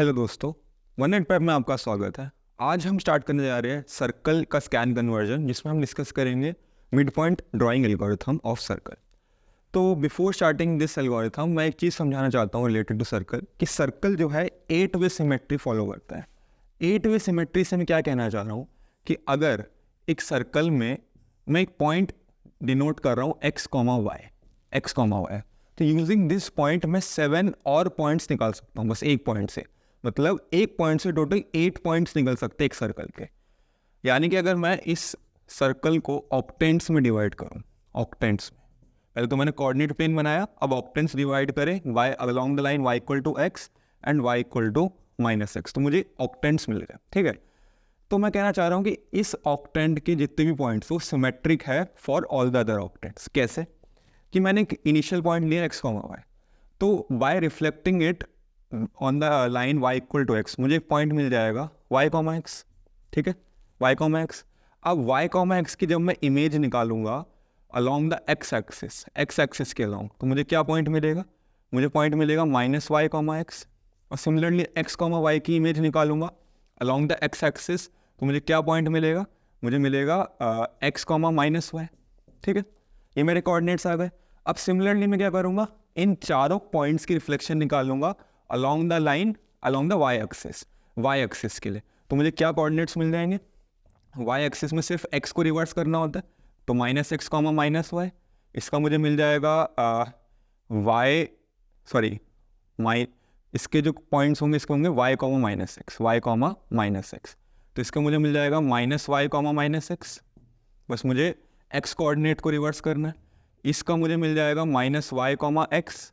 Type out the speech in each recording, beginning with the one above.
Hello दोस्तों, one eight pipe में आपका स्वागत है। आज हम स्टार्ट करने जा रहे हैं सर्कल का स्कैन कन्वर्जन, जिसमें हम डिस्कस करेंगे mid point drawing algorithm of circle. तो बिफोर स्टार्टिंग दिस एल्गोरिथम मैं एक चीज़ समझाना चाहता हूँ रिलेटेड टू सर्कल कि सर्कल जो है 8 वे सिमेट्री फॉलो करता है। 8 वे सिमेट्री से मैं क्या कहना चाह रहा हूँ कि अगर एक सर्कल में मैं एक पॉइंट डिनोट कर रहा हूँ एक्स कॉमा वाई, तो यूजिंग दिस पॉइंट मैं 7 और पॉइंट्स निकाल सकता हूँ बस एक पॉइंट से। मतलब एक पॉइंट से टोटल 8 पॉइंट्स निकल सकते हैं एक सर्कल के। यानी कि अगर मैं इस सर्कल को ऑक्टेंट्स में डिवाइड करूँ, ऑक्टेंट्स में, पहले तो मैंने कोऑर्डिनेट प्लेन बनाया, अब ऑक्टेंट्स डिवाइड करें why along the line y equal to x and y equal to minus x, तो मुझे ऑक्टेंट्स मिल गए। ठीक है, तो मैं कहना चाह रहा हूँ कि इस ऑक्टेंट के जितने भी पॉइंट्स वो सिमेट्रिक है for all the other octants. कैसे कि मैंने एक इनिशियल पॉइंट लिया एक्स कॉमा वाई, तो by reflecting it on the line y equal to x मुझे एक पॉइंट मिल जाएगा y कॉमा एक्स। ठीक है, y कॉमा एक्स। अब y कॉमा एक्स की जब मैं इमेज निकालूंगा अलॉन्ग द x एक्सिस के अलॉन्ग, तो मुझे क्या पॉइंट मिलेगा? मुझे पॉइंट मिलेगा माइनस वाई कॉमा एक्स। और सिमिलरली x कॉमा वाई की इमेज निकालूंगा अलॉन्ग द x एक्सिस, तो मुझे क्या पॉइंट मिलेगा? मुझे मिलेगा x कॉमा माइनस वाई। ठीक है, ये मेरे कोऑर्डिनेट्स आ गए। अब सिमिलरली मैं क्या करूँगा, इन चारों पॉइंट्स की रिफ्लेक्शन निकालूंगा along the line along the y axis के लिए, तो मुझे क्या कोऑर्डिनेट्स मिल जाएंगे? वाई एक्सिस में सिर्फ x को रिवर्स करना होता है, तो minus x comma minus y. इसका मुझे मिल जाएगा इसके जो पॉइंट्स होंगे इसके होंगे y कॉमा माइनस एक्स, तो इसका मुझे मिल जाएगा minus y comma minus x. बस मुझे x कोऑर्डिनेट को रिवर्स करना है। इसका मुझे मिल जाएगा माइनस वाई कॉमा एक्स,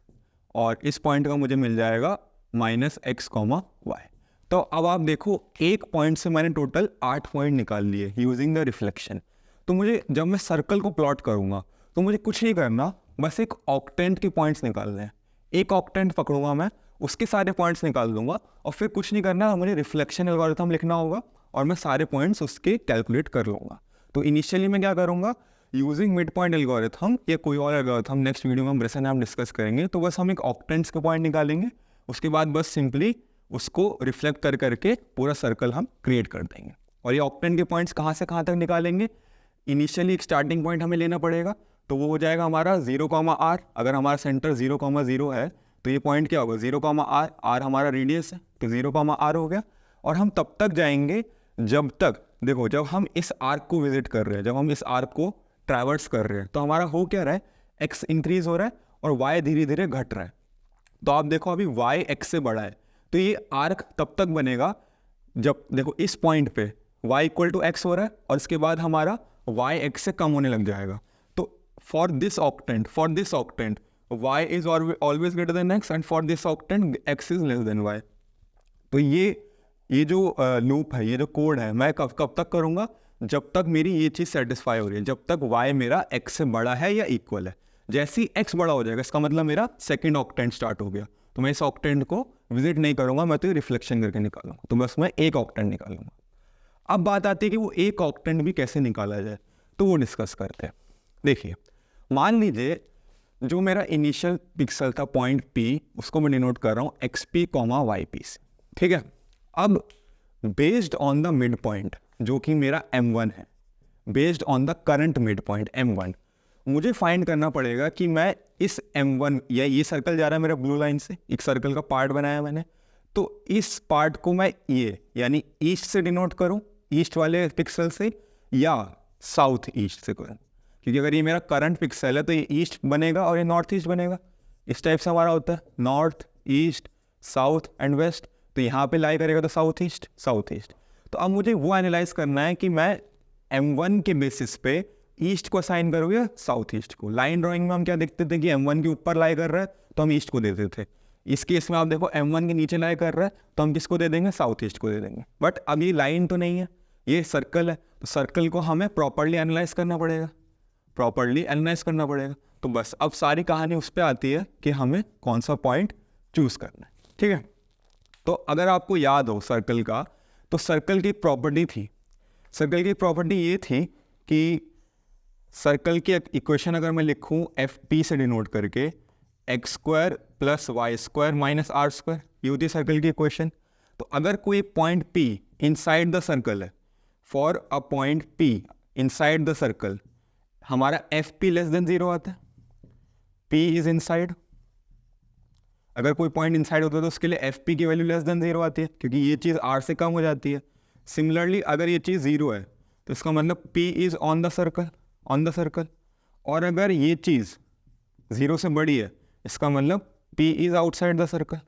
और इस पॉइंट का मुझे मिल जाएगा माइनस एक्स कॉमा वाई। तो अब आप देखो, एक पॉइंट से मैंने टोटल 8 पॉइंट निकाल लिए यूजिंग द रिफ्लेक्शन। तो मुझे जब मैं सर्कल को प्लॉट करूँगा तो मुझे कुछ नहीं करना, बस एक ऑक्टेंट के पॉइंट्स निकालने हैं। एक ऑक्टेंट पकड़ूंगा मैं, उसके सारे पॉइंट्स निकाल दूंगा, और फिर कुछ नहीं करना, मुझे रिफ्लेक्शन एल्गोरिथम लिखना होगा और मैं सारे पॉइंट्स उसके कैलकुलेट कर लूँगा। तो इनिशियली मैं क्या करूँगा, यूजिंग मिड पॉइंट एल्गोरिथम या कोई और एल्गोरिथम नेक्स्ट वीडियो में हम रेसन नाम डिस्कस करेंगे, तो बस हम एक ऑक्टेंट्स के पॉइंट निकालेंगे, उसके बाद बस सिंपली उसको रिफ्लेक्ट कर करके पूरा सर्कल हम क्रिएट कर देंगे। और ये ऑक्टेंट के पॉइंट्स कहाँ से कहाँ तक निकालेंगे? इनिशियली एक स्टार्टिंग पॉइंट हमें लेना पड़ेगा, तो वो हो जाएगा हमारा 0 कॉमा आर। अगर हमारा सेंटर 0 कॉमा 0 है तो ये पॉइंट क्या होगा? 0 कॉमा आर, आर हमारा रेडियस है, तो 0 कॉमा आर हो गया। और हम तब तक जाएंगे जब तक, देखो, जब हम इस आर्क को विजिट कर रहे हैं, जब हम इस आर्क को ट्रैवर्स कर रहे हैं, तो हमारा हो क्या रहा है? x इंक्रीज हो रहा है और y धीरे धीरे घट रहा है। तो आप देखो अभी y x से बड़ा है, तो ये आर्क तब तक बनेगा जब, देखो, इस पॉइंट पे y इक्वल टू एक्स हो रहा है और इसके बाद हमारा y x से कम होने लग जाएगा। तो for this octant y is always greater than x, and for this octant x is less than y। तो ये जो लूप है, ये जो कोड है, मैं कब तक करूँगा? जब तक मेरी ये चीज़ सेटिस्फाई हो रही है, जब तक y मेरा x से बड़ा है या इक्वल है। जैसे ही x बड़ा हो जाएगा, इसका मतलब मेरा सेकंड ऑक्टेंट स्टार्ट हो गया, तो मैं इस ऑक्टेंट को विजिट नहीं करूँगा, मैं तो रिफ्लेक्शन करके निकालूंगा, तो बस मैं एक ऑक्टेंट निकालूंगा। अब बात आती है कि वो एक ऑक्टेंट भी कैसे निकाला जाए, तो वो डिस्कस करते हैं। देखिए, मान लीजिए जो मेरा इनिशियल पिक्सल था पॉइंट P, उसको मैं डिनोट कर रहा हूँ XP कॉमा YP से। ठीक है, अब based on the mid point जो कि मेरा M1 है, based on the current mid point M1, मुझे फाइंड करना पड़ेगा कि मैं इस M1, या ये सर्कल जा रहा है मेरा ब्लू लाइन से, एक सर्कल का पार्ट बनाया मैंने, तो इस पार्ट को मैं ये यानी ईस्ट से डिनोट करूं, ईस्ट वाले पिक्सल से, या साउथ ईस्ट से करूं, क्योंकि अगर ये मेरा करंट पिक्सल है तो ये ईस्ट बनेगा और ये नॉर्थ ईस्ट बनेगा। इस टाइप से हमारा होता है north, east, south and west, तो यहाँ पे लाई करेगा तो साउथ ईस्ट। तो अब मुझे वो एनालाइज करना है कि मैं M1 के बेसिस पे ईस्ट को असाइन करूँ या साउथ ईस्ट को। लाइन ड्राइंग में हम क्या देखते थे कि M1 के ऊपर लाई कर रहा है तो हम ईस्ट को देते थे। इस केस में आप देखो M1 के नीचे लाई कर रहा है तो हम किसको दे देंगे? साउथ ईस्ट को दे देंगे। बट अब ये लाइन तो नहीं है, ये सर्कल है, तो सर्कल को हमें प्रॉपरली एनालाइज करना पड़ेगा, तो बस अब सारी कहानी उस पर आती है कि हमें कौन सा पॉइंट चूज़ करना है। ठीक है, तो अगर आपको याद हो सर्कल का, तो सर्कल की प्रॉपर्टी ये थी कि सर्कल की इक्वेशन अगर मैं लिखूं FP से डिनोट करके, x² + y² - r², ये होती है सर्कल की इक्वेशन। तो अगर कोई point P inside the circle है, for a point P inside the circle, हमारा FP लेस देन 0 आता है, P इज इनसाइड। अगर कोई पॉइंट इनसाइड होता है तो उसके लिए FP की वैल्यू लेस देन 0 आती है, क्योंकि ये चीज़ R से कम हो जाती है। सिमिलरली अगर ये चीज़ 0 है तो इसका मतलब P is on the circle, और अगर ये चीज़ 0 से बड़ी है इसका मतलब P is outside the circle.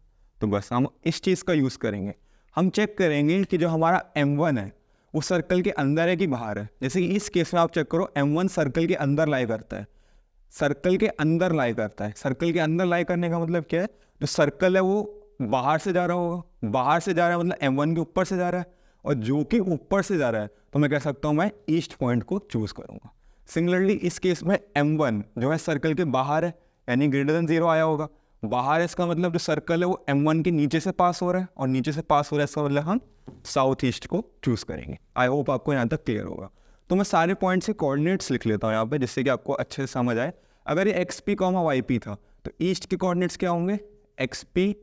तो बस हम इस चीज़ का यूज़ करेंगे, हम चेक करेंगे कि जो हमारा M1 है वो सर्कल के अंदर है कि बाहर है। जैसे कि इस केस में आप चेक करो, M1 सर्कल के अंदर लाई करता है, सर्कल के अंदर लाई करता है। सर्कल के अंदर लाई करने का मतलब क्या है, जो सर्कल है वो बाहर से जा रहा होगा, बाहर से जा रहा है मतलब M1 के ऊपर से जा रहा है, और जो कि ऊपर से जा रहा है तो मैं कह सकता हूँ मैं ईस्ट पॉइंट को चूज़ करूँगा। सिमिलरली इस केस में M1 जो है सर्कल के बाहर है, यानी ग्रेटर देन 0 आया होगा। बाहर है इसका मतलब जो सर्कल है वो M1 के नीचे से पास हो रहा है, और नीचे से पास हो रहा है इसका मतलब हम साउथ ईस्ट को चूज़ करेंगे। आई होप आपको यहाँ तक क्लियर होगा। तो मैं सारे पॉइंट्स के कोऑर्डिनेट्स लिख लेता हूँ यहाँ पे, जिससे कि आपको अच्छे से समझ आए। अगर ये XP, YP था तो ईस्ट के कोऑर्डिनेट्स क्या होंगे, XP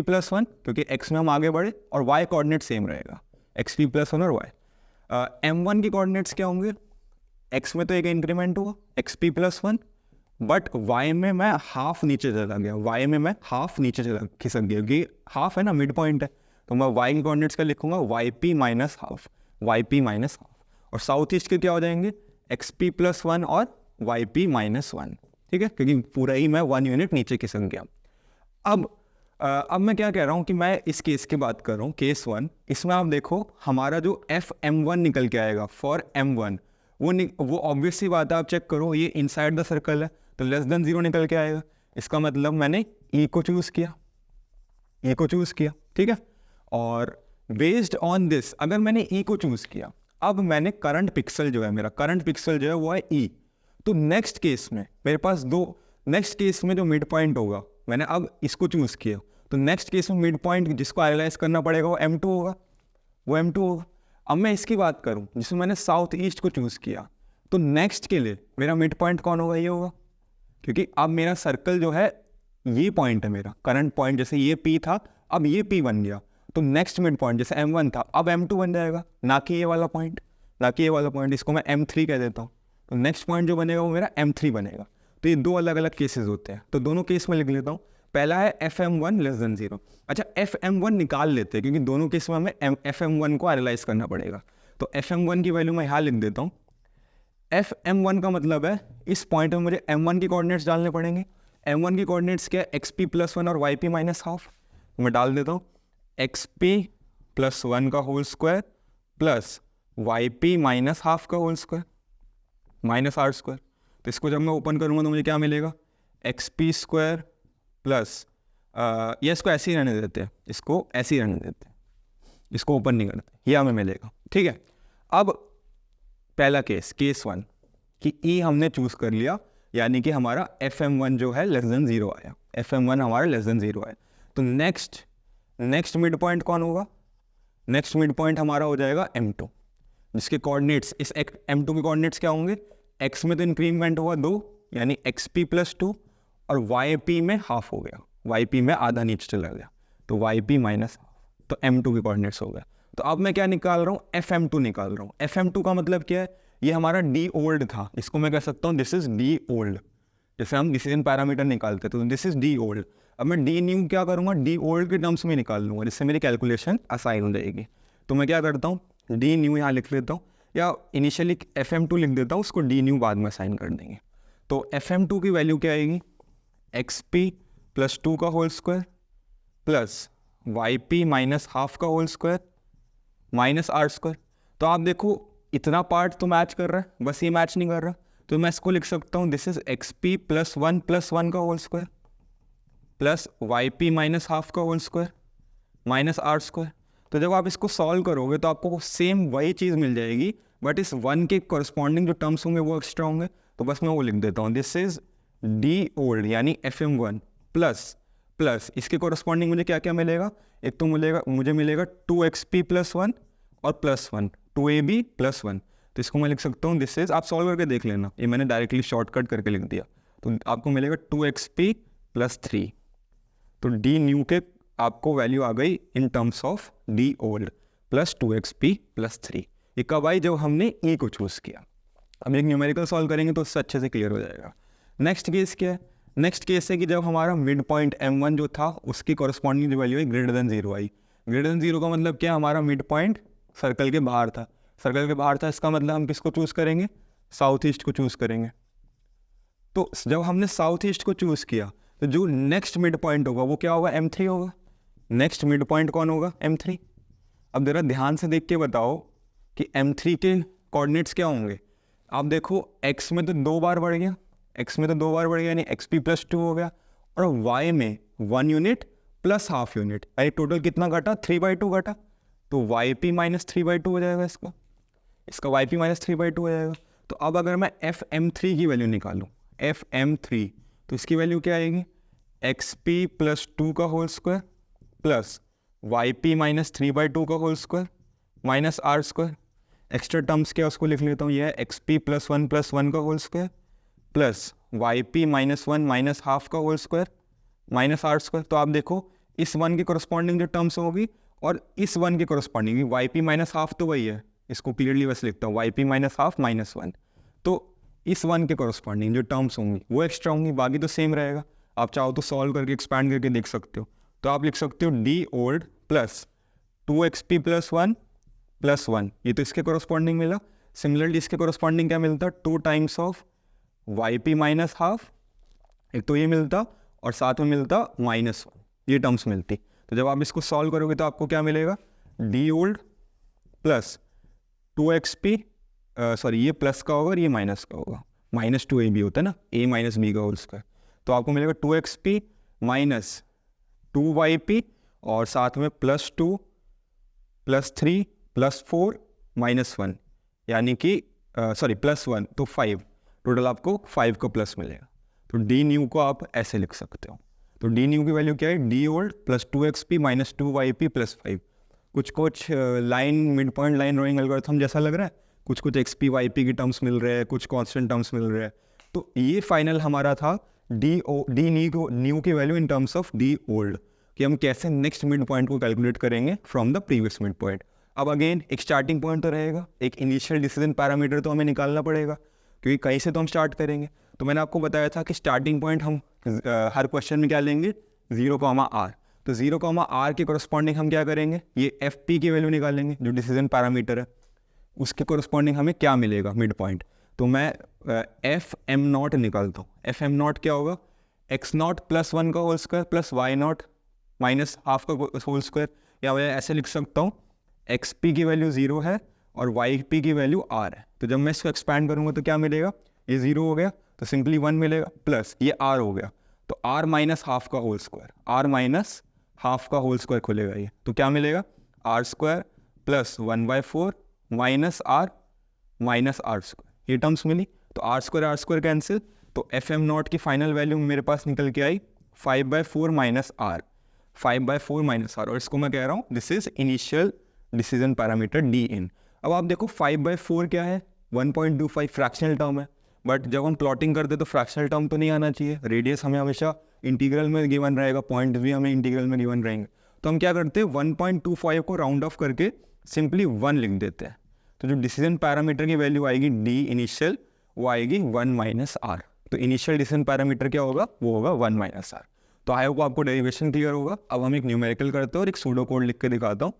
प्लस 1, क्योंकि X में हम आगे बढ़े, और Y कोऑर्डिनेट सेम रहेगा, XP प्लस 1 और Y। M1 के कोऑर्डिनेट्स क्या होंगे, X में तो एक इंक्रीमेंट हुआ XP प्लस 1, बट Y में मैं हाफ नीचे चला गया, Y में मैं हाफ नीचे चला खिसक गया, क्योंकि हाफ है ना, मिड पॉइंट है, तो मैं Y के कोऑर्डिनेट्स का लिखूंगा YP minus half, YP minus half. और साउथ ईस्ट के क्या हो जाएंगे, XP प्लस 1 और YP माइनस 1, ठीक है, क्योंकि पूरा ही मैं 1 यूनिट नीचे खिसक गया। अब मैं क्या कह रहा हूँ कि मैं इस केस की बात कर रहा हूँ, केस 1। इसमें आप देखो हमारा जो FM1 निकल के आएगा फॉर M1, वो ऑब्वियस सी बात है, आप चेक करो ये इनसाइड द सर्कल है तो लेस देन 0 निकल के आएगा। इसका मतलब मैंने E को चूज़ किया, ठीक है। और बेस्ड ऑन दिस अगर मैंने E को चूज़ किया, अब मैंने करंट पिक्सल जो है वो है E। तो नेक्स्ट केस में मेरे पास नेक्स्ट केस में जो मिड पॉइंट होगा, मैंने अब इसको चूज़ किया, तो नेक्स्ट केस में मिड पॉइंट जिसको एनालाइज करना पड़ेगा वो M2 होगा, अब मैं इसकी बात करूं जिसमें मैंने साउथ ईस्ट को चूज़ किया, तो नेक्स्ट के लिए मेरा मिड पॉइंट कौन होगा, ये होगा, क्योंकि अब मेरा सर्कल जो है ये पॉइंट है, मेरा करंट पॉइंट, जैसे ये P था अब ये P बन गया, तो नेक्स्ट मिड पॉइंट जैसे M1 था अब M2 बन जाएगा, ना कि ये वाला पॉइंट, इसको मैं M3 कह देता हूँ। तो नेक्स्ट पॉइंट जो बनेगा वो मेरा M3 बनेगा। तो ये 2 अलग अलग केसेस होते हैं, तो दोनों केस में लिख लेता हूँ। पहला है FM1 लेस देन 0। अच्छा, FM1 निकाल लेते हैं क्योंकि दोनों केस में हमें FM1 को एनालाइज करना पड़ेगा, तो FM1 की वैल्यू मैं यहाँ लिख देता हूँ। FM1 का मतलब है इस पॉइंट में मुझे M1 की कोऑर्डिनेट्स डालने पड़ेंगे। M1 की कोऑर्डिनेट्स क्या है, XP प्लस 1 और YP माइनस हाफ। मैं डाल देता हूँ XP प्लस 1 का whole square plus YP minus half का whole square minus R square. तो इसको जब मैं ओपन करूँगा तो मुझे क्या मिलेगा, XP स्क्वायर प्लस ये इसको ऐसे ही रहने देते हैं, इसको ओपन नहीं करते, ये हमें मिलेगा, ठीक है। अब पहला केस 1 कि E हमने चूज़ कर लिया, यानी कि हमारा FM1 जो है लेस देन 0 आया, FM1 हमारा लेस देन 0 आया। तो नेक्स्ट मिड पॉइंट कौन होगा, नेक्स्ट मिड पॉइंट हमारा हो जाएगा M2, जिसके कोऑर्डिनेट्स इस M2 के कोऑर्डिनेट्स क्या होंगे, X में तो इंक्रीमेंट हुआ 2 यानी XP प्लस 2, और YP में हाफ हो गया, YP में आधा नीचे चला गया, तो YP माइनस हाफ, तो M2 के कोऑर्डिनेट्स हो गया। तो अब मैं क्या निकाल रहा हूँ, FM2 निकाल रहा हूँ। FM2 का मतलब क्या है, ये हमारा D ओल्ड था, इसको मैं कह सकता हूँ दिस इज D ओल्ड, जैसे हम डिसीजन पैरामीटर निकालते तो दिस इज D ओल्ड। अब मैं D न्यू क्या करूँगा, D ओल्ड के टर्म्स में निकाल लूँगा, जिससे मेरी कैलकुलेशन आसान हो जाएगी। तो मैं क्या करता हूँ, D न्यू यहाँ लिख लेता हूँ, या इनिशियली FM2 लिख देता हूँ, उसको D न्यू बाद में असाइन कर देंगे। तो FM2 की वैल्यू क्या आएगी, XP प्लस 2 का whole square plus YP minus half का whole square minus R square. तो आप देखो इतना पार्ट तो मैच कर रहा है, बस ये मैच नहीं कर रहा, तो मैं इसको लिख सकता हूँ दिस इज XP प्लस 1 का whole square plus YP minus half का whole square minus R square. तो जब आप इसको सॉल्व करोगे तो आपको सेम वही चीज़ मिल जाएगी, बट इस 1 के कॉरस्पॉन्डिंग जो टर्म्स होंगे वो एक्स्ट्रा होंगे, तो बस मैं वो लिख देता हूँ दिस इज D ओल्ड यानी FM1 प्लस इसके कॉरस्पॉन्डिंग मुझे क्या क्या मिलेगा, एक तो मुझे मिलेगा 2XP प्लस 1 और प्लस 1 2AB प्लस 1। तो इसको मैं लिख सकता हूँ दिस इज, आप सॉल्व करके देख लेना, ये मैंने डायरेक्टली शॉर्टकट करके लिख दिया, तो आपको मिलेगा 2XP प्लस 3। तो D न्यू के आपको वैल्यू आ गई in terms of D old plus 2xp plus 3। ये कब आई? जब हमने ई को चूज़ किया। अब एक न्यूमेरिकल सॉल्व करेंगे तो उससे अच्छे से क्लियर हो जाएगा। नेक्स्ट केस क्या है? नेक्स्ट केस है कि जब हमारा मिड पॉइंट m1 जो था उसकी कॉरस्पॉन्डिंग जो वैल्यू है ग्रेटर देन 0 आई। ग्रेटर देन 0 का मतलब क्या? हमारा मिड पॉइंट सर्कल के बाहर था। सर्कल के बाहर था, इसका मतलब हम किसको चूज़ करेंगे? साउथ ईस्ट को चूज़ करेंगे। तो जब हमने साउथ ईस्ट को चूज़ किया तो जो नेक्स्ट मिड पॉइंट होगा वो क्या होगा? m3 होगा। नेक्स्ट मिड पॉइंट कौन होगा? m3। अब जरा ध्यान से देख के बताओ कि m3 के कोऑर्डिनेट्स क्या होंगे। आप देखो x में तो 2 बार बढ़ गया, x में तो 2 बार बढ़ गया यानी xp प्लस 2 हो गया, और y में 1 यूनिट प्लस हाफ यूनिट, यानी टोटल कितना घटा? 3/2 घटा। तो yp माइनस 3/2 हो जाएगा इसका yp माइनस 3/2 हो जाएगा। तो अब अगर मैं fm3 की वैल्यू निकालूँ, fm3, तो इसकी वैल्यू क्या आएगी? xp प्लस 2 का whole square plus yp minus 3/2 का whole square minus are square. Extra terms क्या उसको लिख लेता हूँ, यह है xp प्लस 1 का whole square plus yp minus 1 minus half का whole square minus are square. तो आप देखो इस 1 के कॉरस्पॉन्डिंग जो टर्म्स होगी और इस 1 के कॉरस्पॉन्डिंग yp माइनस हाफ तो वही है, इसको क्लियरली बस लिखता हूँ yp माइनस हाफ माइनस 1। तो इस 1 के कॉरस्पॉन्डिंग जो टर्म्स होंगी वो एक्स्ट्रा होंगी, बाकी तो सेम रहेगा। आप चाहो तो सॉल्व करके एक्सपैंड करके देख सकते हो। तो आप लिख सकते हो D old plus 2xp plus 1 plus 1, ये तो इसके कॉरस्पॉन्डिंग मिला। सिमिलरली इसके कॉरस्पॉन्डिंग क्या मिलता? 2 times of yp minus half, एक तो ये मिलता और साथ में मिलता -1, ये टर्म्स मिलती। तो जब आप इसको सॉल्व करोगे तो आपको क्या मिलेगा? D old plus 2xp, sorry ये प्लस का होगा और ये माइनस का होगा, -2ab होता है ना, a माइनस बी का होल स्क्वायर। तो आपको मिलेगा 2xp माइनस 2yp और साथ में प्लस 2 प्लस 3 प्लस 4 -1, यानी कि सॉरी प्लस 1 तो 5, टोटल आपको 5 का प्लस मिलेगा। तो डी न्यू को आप ऐसे लिख सकते हो। तो डी न्यू की वैल्यू क्या है? D old plus 2xp minus 2yp plus 5। कुछ line mid point line drawing algorithm जैसा लग रहा है, कुछ xp yp की टर्म्स मिल रहे हैं, कुछ कॉन्स्टेंट टर्म्स मिल रहे हैं। तो ये फाइनल हमारा था डी न्यू की value in terms of D old, कि हम कैसे नेक्स्ट मिड पॉइंट को कैलकुलेट करेंगे from the previous mid point. अब अगेन एक स्टार्टिंग पॉइंट तो रहेगा, एक इनिशियल डिसीजन पैरामीटर तो हमें निकालना पड़ेगा, क्योंकि कहीं से तो हम स्टार्ट करेंगे। तो मैंने आपको बताया था कि स्टार्टिंग पॉइंट हम हर क्वेश्चन में क्या लेंगे? 0,r। तो 0,r के कॉरस्पॉन्डिंग हम क्या करेंगे? ये fp की वैल्यू निकालेंगे जो डिसीजन पैरामीटर है, उसके कॉरस्पॉन्डिंग हमें क्या मिलेगा? Mid point. तो मैं fm0 निकालता हूँ। fm0 क्या होगा? x0 प्लस 1 का whole square plus y0 minus half का होल स्क्वायर, या मैं ऐसे लिख सकता हूँ xp की वैल्यू 0 है और yp की वैल्यू r है। तो जब मैं इसको एक्सपैंड करूँगा तो क्या मिलेगा? ये 0 हो गया तो सिंपली 1 मिलेगा, प्लस ये r हो गया तो r माइनस हाफ का whole square, r minus half का होल स्क्वायर खुलेगा ये, तो क्या मिलेगा? r square plus 1/4 minus r square, ये टर्म्स मिली। तो r स्क्वायर कैंसिल, तो fm0 की फाइनल वैल्यू मेरे पास निकल के आई 5/4 माइनस r, 5/4 माइनस r, और इसको मैं कह रहा हूँ this is initial decision parameter D in. अब आप देखो 5/4 क्या है? 1.25 फ्रैक्शनल टर्म है, बट जब हम प्लॉटिंग करते तो फ्रैक्शनल टर्म तो नहीं आना चाहिए। रेडियस हमें हमेशा इंटीग्रल में गिवन रहेगा, पॉइंट भी हमें इंटीग्रल में गिवन रहेंगे। तो हम क्या करते हैं? 1.25 को राउंड ऑफ करके सिंपली 1 लिख देते हैं। तो जो डिसीजन पैरामीटर की वैल्यू आएगी डी इनिशियल, वो आएगी 1 माइनस आर। तो इनिशियल डिसीजन पैरामीटर क्या होगा? वो होगा 1 माइनस आर। तो आई होप आपको डेरिवेशन क्लियर होगा। अब हम एक न्यूमेरिकल करते हैं और एक सूडो कोड लिख के दिखाता हूँ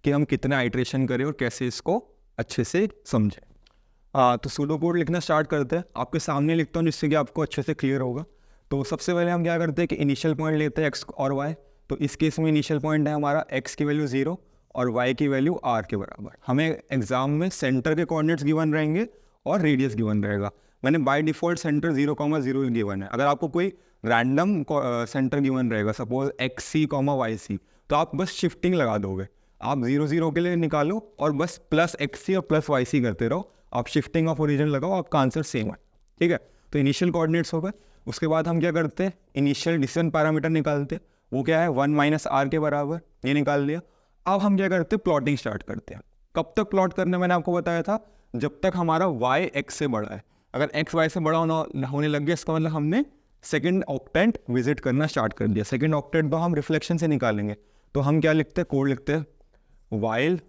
कि हम कितना आइट्रेशन करें और कैसे इसको अच्छे से समझें। तो सूडो कोड लिखना स्टार्ट करते हैं। आपके सामने लिखता हूँ जिससे कि आपको अच्छे से क्लियर होगा। तो सबसे पहले हम क्या करते हैं कि इनिशियल पॉइंट लेते हैं x और y। तो इस केस में इनिशियल पॉइंट है हमारा x की वैल्यू 0 और y की वैल्यू r के बराबर। हमें एग्जाम में सेंटर के कोऑर्डिनेट्स गिवन रहेंगे और रेडियस गिवन रहेगा। मैंने बाय डिफ़ॉल्ट सेंटर 0,0 गिवन है। अगर आपको कोई रैंडम सेंटर गिवन रहेगा, सपोज xc, yc, तो आप बस शिफ्टिंग लगा दोगे। आप 0, 0 के लिए निकालो और बस प्लस xc और प्लस yc करते रहो। आप शिफ्टिंग ऑफ ओरिजिन लगाओ, आपका आंसर सेम है। ठीक है, तो इनिशियल कोऑर्डिनेट्स हो गए। उसके बाद हम क्या करते हैं? इनिशियल डिसीजन पैरामीटर निकालते हैं। वो क्या है? 1 माइनस आर के बराबर, ये निकाल लिया। अब हम क्या करते हैं? प्लॉटिंग स्टार्ट करते हैं। कब तक प्लॉट करने मैंने आपको बताया था? जब तक हमारा y x से बड़ा है। अगर x y से बड़ा होने लग गया, इसका मतलब हमने सेकंड ऑक्टेंट विजिट करना स्टार्ट कर दिया। सेकंड ऑक्टेंट तो हम रिफ्लेक्शन से निकालेंगे। तो हम क्या लिखते हैं, कोड लिखते हैं while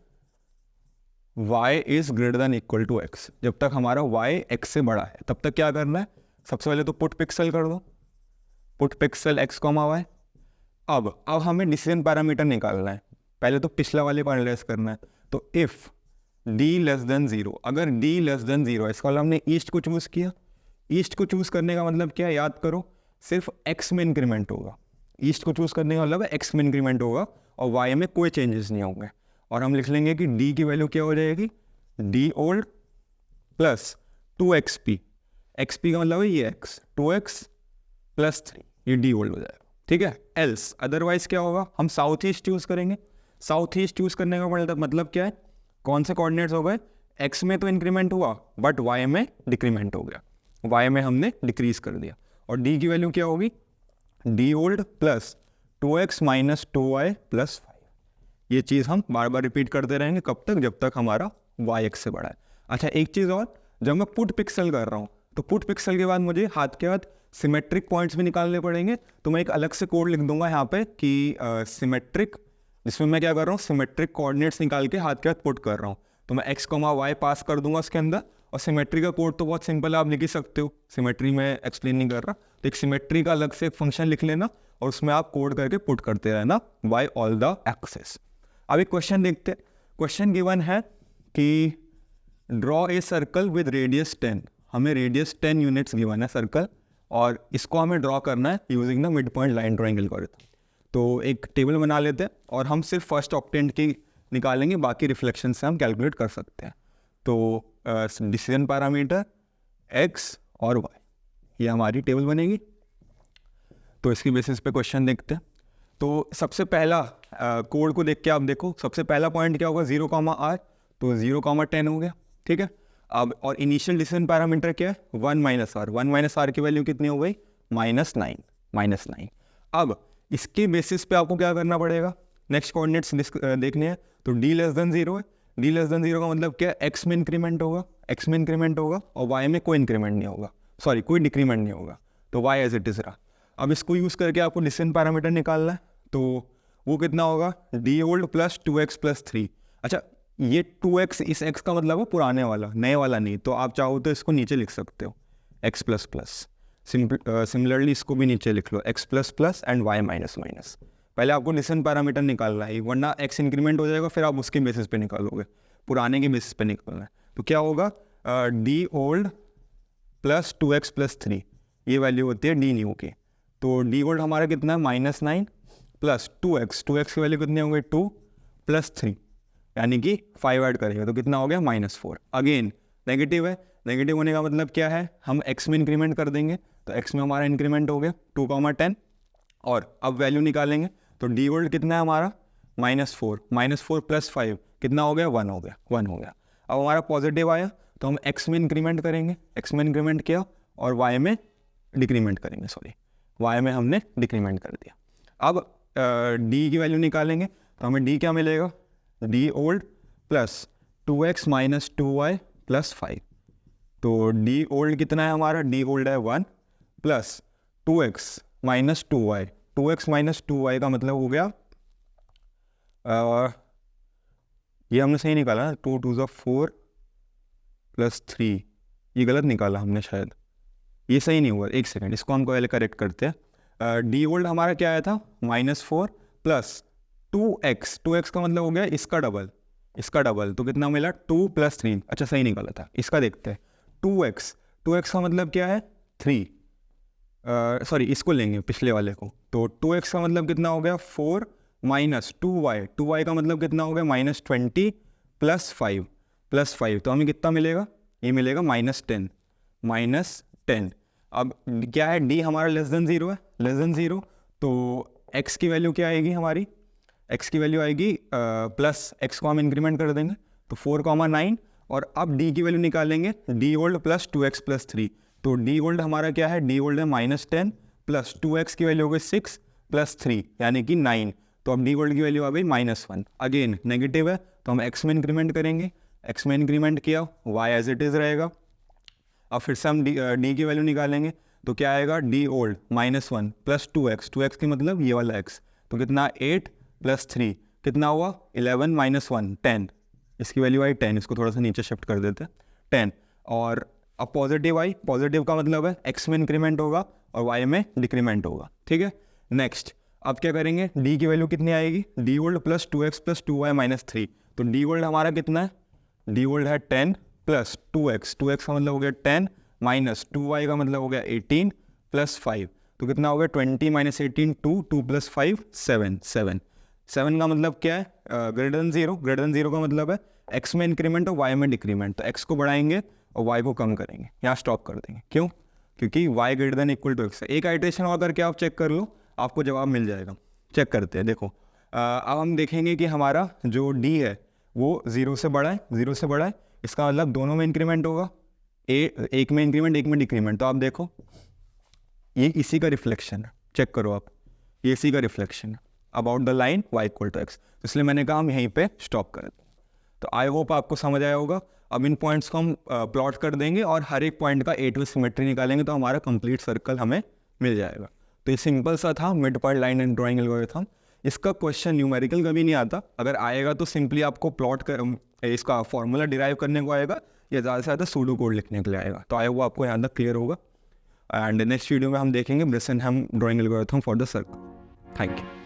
y is greater than equal to x। जब तक हमारा y x से बड़ा है तब तक क्या करना है, सबसे पहले तो पुट पिक्सल कर दो, पुट पिक्सल x, y। अब हमें डिसीजन पैरामीटर निकालना है, पहले तो पिछला वाले को एनालाइज करना है। तो इफ़ d लेस देन 0, अगर d लेस देन 0 है, इसका मतलब हमने ईस्ट को चूज़ किया। ईस्ट को चूज़ करने का मतलब क्या है, याद करो, सिर्फ x में इंक्रीमेंट होगा। ईस्ट को चूज़ करने का मतलब है x में इंक्रीमेंट होगा और y में कोई चेंजेस नहीं होंगे। और हम लिख लेंगे कि d की वैल्यू क्या हो जाएगी, d old plus 2xp, xp का मतलब है ये x, 2x प्लस 3, ये d ओल्ड हो जाएगा, ठीक है। एल्स अदरवाइज क्या होगा, हम साउथ ईस्ट चूज़ करेंगे। साउथ ईस्ट चूज़ करने का मतलब क्या है, कौन से कोऑर्डिनेट्स हो गए, x में तो इंक्रीमेंट हुआ बट y में डिक्रीमेंट हो गया, y में हमने डिक्रीज कर दिया। और d की वैल्यू क्या होगी, d old plus 2x minus 2y plus 5। ये चीज़ हम बार बार रिपीट करते रहेंगे, कब तक, जब तक हमारा y x से बड़ा है। अच्छा एक चीज़ और, जब मैं पुट पिक्सल कर रहा हूँ तो पुट पिक्सल के बाद मुझे हाथ के हाथ सिमेट्रिक पॉइंट्स भी निकालने पड़ेंगे। तो मैं एक अलग से कोड लिख दूंगा यहाँ पे कि सिमेट्रिक, जिसमें मैं क्या कर रहा हूँ, सिमेट्रिक कोऑर्डिनेट्स निकाल के हाथ के हाथ पुट कर रहा हूँ। तो मैं x, y पास कर दूंगा उसके अंदर। और सिमेट्री का कोड तो बहुत सिंपल है, आप लिख ही सकते हो, सिमेट्री में एक्सप्लेन नहीं कर रहा। तो एक सिमेट्री का अलग से एक फंक्शन लिख लेना और उसमें आप कोड करके पुट करते रहना बाय ऑल द एक्सेस। अब एक क्वेश्चन देखते हैं। क्वेश्चन गिवन है कि draw a circle with radius 10, हमें रेडियस 10 यूनिट्स गिवन है सर्कल, और इसको हमें ड्रॉ करना है using the mid point line drawing algorithm. तो एक टेबल बना लेते हैं और हम सिर्फ फर्स्ट ऑक्टेंट की निकालेंगे, बाकी रिफ्लेक्शन से हम कैलकुलेट कर सकते हैं। तो डिसीजन पैरामीटर x और y, ये हमारी टेबल बनेगी। तो इसकी बेसिस पे क्वेश्चन देखते हैं। तो सबसे पहला कोड को देख के आप देखो, सबसे पहला पॉइंट क्या होगा, 0, r, तो 0, 10 हो गया, ठीक है। अब और इनिशियल डिसीजन पैरामीटर क्या है, 1 माइनस r, 1 माइनस r की वैल्यू कितनी हो गई, -9। अब इसके बेसिस पे आपको क्या करना पड़ेगा, नेक्स्ट कोऑर्डिनेट्स देखने हैं। तो d लेस देन 0 है, d लेस देन 0 का मतलब क्या है, x में इंक्रीमेंट होगा, x में इंक्रीमेंट होगा और y में कोई इंक्रीमेंट नहीं होगा, सॉरी कोई डिक्रीमेंट नहीं होगा, तो y एज इट इज़ रहा। अब इसको यूज़ करके आपको डिसीजन पैरामीटर निकालना है। तो वो कितना होगा, d old plus 2x plus 3। अच्छा ये 2x, इस x का मतलब है पुराने वाला, नए वाला नहीं। तो आप चाहो तो इसको नीचे लिख सकते हो, x प्लस प्लस। सिमिलरली इसको भी नीचे लिख लो, x plus plus and y minus minus. पहले आपको डिसीजन पैरामीटर निकालना है, वरना x इंक्रीमेंट हो जाएगा, फिर आप उसके बेसिस पे निकालोगे, पुराने के बेसिस पे निकालना है। तो क्या होगा, d old plus 2x plus 3, ये वैल्यू होती है d न्यू की। तो d ओल्ड हमारा कितना है, -9 प्लस 2x, 2x की वैल्यू कितनी होगी, 2 प्लस 3, यानी कि 5 ऐड करेंगे तो कितना हो गया, -4। अगेन नेगेटिव है, नेगेटिव होने का मतलब क्या है, हम x में इंक्रीमेंट कर देंगे, तो x में हमारा इंक्रीमेंट हो गया 2, 10। और अब वैल्यू निकालेंगे तो d ओल्ड कितना है हमारा, -4 प्लस 5 कितना हो गया, 1 हो गया। अब हमारा पॉजिटिव आया तो हम x में इंक्रीमेंट करेंगे, x में इंक्रीमेंट किया और y में डिक्रीमेंट करेंगे, y में हमने डिक्रीमेंट कर दिया। अब d की वैल्यू निकालेंगे तो हमें d क्या मिलेगा, d old plus 2x minus 2y plus 5। तो d ओल्ड कितना है हमारा, d ओल्ड है 1 plus 2x minus 2y, 2x minus 2y का मतलब हो गया, ये हमने सही निकाला ना, 2 2 4 प्लस 3, ये गलत निकाला हमने शायद, ये सही नहीं हुआ, एक सेकेंड, इसको हम पहले करेक्ट करते हैं। d ओल्ड हमारा क्या आया था, -4 प्लस 2x का मतलब हो गया इसका डबल, तो कितना मिला, 2 प्लस 3, अच्छा सही निकाला था। इसका देखते हैं, 2x का मतलब क्या है, 3, सॉरी इसको लेंगे पिछले वाले को। तो 2x का मतलब कितना हो गया, 4 माइनस 2y का मतलब कितना हो गया, -20 प्लस 5, तो हमें कितना मिलेगा, ये मिलेगा -10। अब क्या है, d हमारा लेस देन 0 है, तो x की वैल्यू क्या आएगी हमारी, x की वैल्यू आएगी प्लस x को हम इंक्रीमेंट कर देंगे तो 4, 9। और अब d की वैल्यू निकालेंगे, d old plus 2x plus 3। तो d ओल्ड हमारा क्या है, d ओल्ड है -10 प्लस 2x की वैल्यू हो गई 6 प्लस 3 यानी कि 9। तो अब d ओल्ड की वैल्यू आ गई -1। अगेन नेगेटिव है तो हम x में इंक्रीमेंट करेंगे, x में इंक्रीमेंट किया, y एज इट इज़ रहेगा। अब फिर से हम d की वैल्यू निकालेंगे तो क्या आएगा, d ओल्ड -1 प्लस 2x की मतलब ये वाला x, तो कितना 8 प्लस 3 कितना हुआ 11 माइनस 1 10, इसकी वैल्यू आई 10, इसको थोड़ा सा नीचे शिफ्ट कर देते हैं 10, और अब पॉजिटिव आई, पॉजिटिव का मतलब है x में इंक्रीमेंट होगा और y में डिक्रीमेंट होगा, ठीक है। नेक्स्ट अब क्या करेंगे, d की वैल्यू कितनी आएगी, d old plus 2x plus 2y minus 3, तो d वोल्ड हमारा कितना है, d वोल्ड है 10 प्लस 2x, 2x का मतलब हो गया 10 माइनस 2y का मतलब हो गया 18 प्लस 5, तो कितना हो गया 20 माइनस 18 2 प्लस 5 7 7 7 का मतलब क्या है, ग्रेटर देन 0, ग्रेटर देन 0 का मतलब है x में इंक्रीमेंट और y में डिक्रीमेंट, तो x को बढ़ाएंगे और y को कम करेंगे, यहाँ स्टॉप कर देंगे, क्यों, क्योंकि y greater than equal to x है। एक आइटरेशन और करके आप चेक कर लो, आपको जवाब मिल जाएगा। चेक करते हैं, देखो अब हम देखेंगे कि हमारा जो d है वो 0 से बड़ा है, 0 से बड़ा है, इसका मतलब दोनों में इंक्रीमेंट होगा, एक में इंक्रीमेंट एक में डिक्रीमेंट, तो आप देखो ये इसी का रिफ्लेक्शन है, चेक करो आप, ये इसी का रिफ्लेक्शन है about the line y equal to x, तो इसलिए मैंने कहा हम यहीं पे स्टॉप कर दें। तो आई होप आपको समझ आया होगा। अब इन पॉइंट्स को हम प्लॉट कर देंगे और हर एक पॉइंट का A2 सिमेट्री निकालेंगे, तो हमारा कंप्लीट सर्कल हमें मिल जाएगा। तो ये सिंपल सा था mid point line and drawing algorithm. इसका क्वेश्चन न्यूमेरिकल कभी नहीं आता, अगर आएगा तो सिंपली आपको प्लॉट कर इसका फॉर्मूला डिराइव करने को आएगा या ज़्यादा से ज़्यादा सूडो कोड लिखने के लिए आएगा। तो आया वो आपको यहाँ तक क्लियर होगा, एंड नेक्स्ट वीडियो में हम देखेंगे Bresenham drawing algorithm for the circle. Thank you.